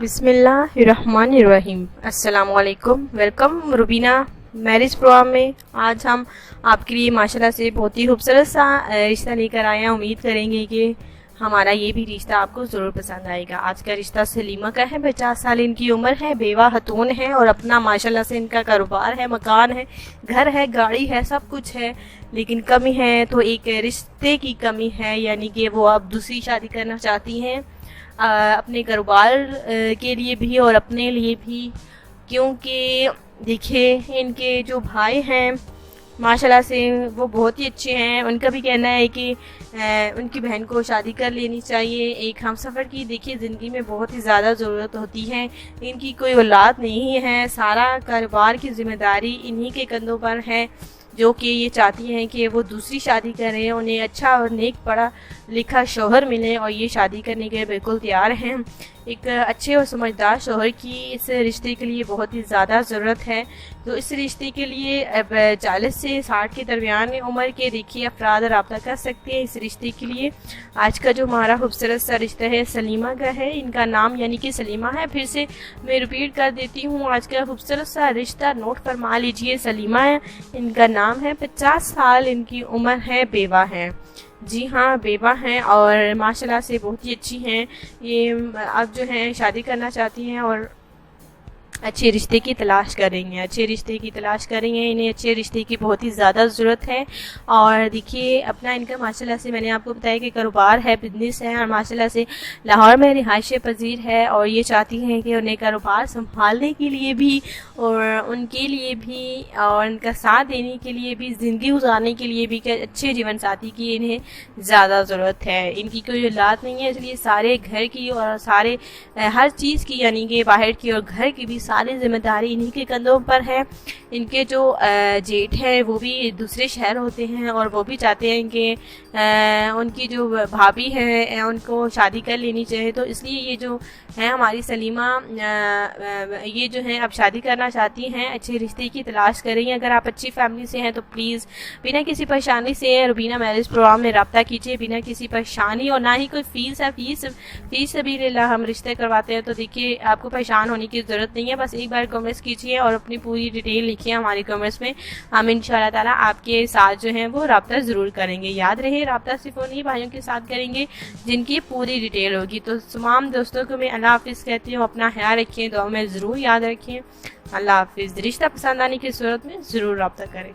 बिस्मिल्लाहिर्रहमानिर्रहीम। अस्सलामुअलैकुम। Welcome Rubina marriage programme में। आज हम आपके लिए माशाल्लाह से बहुत ही खूबसूरत सा रिश्ता लेकर आए हैं। उम्मीद करेंगे कि हमारा ये भी रिश्ता आपको ज़रूर पसंद आएगा। आज का रिश्ता सलीमा का है। 50 साल इनकी उम्र है, बेवा खतून है और अपना माशाल्लाह से इनका कारोबार है, मकान है, घर है, गाड़ी है, सब कुछ है। लेकिन कमी है तो एक रिश्ते की कमी है, यानी कि वो अब दूसरी शादी करना चाहती हैं अपने कारोबार के लिए भी और अपने लिए भी। क्योंकि देखिए इनके जो भाई हैं माशाल्लाह से वो बहुत ही अच्छे हैं। उनका भी कहना है कि उनकी बहन को शादी कर लेनी चाहिए। एक हमसफ़र की देखिए ज़िंदगी में बहुत ही ज़्यादा ज़रूरत होती है। इनकी कोई औलाद नहीं है, सारा कारोबार की ज़िम्मेदारी इन्हीं के कंधों पर है, जो कि ये चाहती हैं कि वो दूसरी शादी करें, उन्हें अच्छा और नेक पढ़ा लिखा शौहर मिले और ये शादी करने के बिल्कुल तैयार हैं। एक अच्छे और समझदार शौहर की इस रिश्ते के लिए बहुत ही ज़्यादा ज़रूरत है। तो इस रिश्ते के लिए अब 40 से 60 के दरमियान उम्र के देखिए अफराद रब्ता कर सकते हैं इस रिश्ते के लिए। आज का जो हमारा खूबसूरत सा रिश्ता है सलीमा का है। इनका नाम यानी कि सलीमा है। फिर से मैं रिपीट कर देती हूँ, आज का खूबसूरत सा रिश्ता नोट फरमा लीजिए। सलीमा है, इनका नाम है, 50 साल इनकी उम्र है, बेवा है। जी हाँ, बेवा हैं और माशाल्लाह से बहुत ही अच्छी हैं। ये अब जो है शादी करना चाहती हैं और अच्छे रिश्ते की तलाश कर रही हैं, अच्छे रिश्ते की तलाश कर रही हैं। इन्हें अच्छे रिश्ते की बहुत ही ज़्यादा ज़रूरत है। और देखिए अपना इनका माशाल्लाह से मैंने आपको बताया कि कारोबार है, बिजनेस है और माशाल्लाह से लाहौर में रिहाइश पजीर है। और ये चाहती हैं कि उन्हें कारोबार संभालने के लिए भी और उनके लिए भी और उनका साथ देने के लिए भी, ज़िंदगी गुजारने के लिए भी अच्छे जीवन साथी की इन्हें ज़्यादा ज़रूरत है। इनकी कोई औलाद नहीं है, इसलिए सारे घर की और सारे हर चीज़ की यानी कि बाहर की और घर की भी सारी जिम्मेदारी इन्हीं के कंधों पर है। इनके जो जेठ हैं वो भी दूसरे शहर होते हैं और वो भी चाहते हैं कि उनकी जो भाभी है उनको शादी कर लेनी चाहिए। तो इसलिए ये जो है हमारी सलीमा ये जो है अब शादी करना चाहती हैं, अच्छे रिश्ते की तलाश कर रही हैं। अगर आप अच्छी फैमिली से हैं तो प्लीज़ बिना किसी परेशानी से रुबीना मैरिज प्रोग्राम में रब्ता कीजिए, बिना किसी परेशानी। और ना ही कोई फीस है, फीस भी लेला हम रिश्ते करवाते हैं। तो देखिए आपको परेशान होने की ज़रूरत नहीं है, बस एक बार कमेंट्स कीजिए और अपनी पूरी डिटेल लिखिए हमारी कमेंट्स में। हम इंशाल्लाह ताला आपके साथ जो है वो रब्ता ज़रूर करेंगे। याद रहे रब्ता सिर्फ उन्हीं भाइयों के साथ करेंगे जिनकी पूरी डिटेल होगी। तो तमाम दोस्तों को मैं अल्लाह हाफिज़ कहती हूँ। अपना ख्याल रखें, दुआ में ज़रूर याद रखें। अल्लाह हाफिज़। रिश्ता पसंद आने की सूरत में ज़रूर रब्ता करें।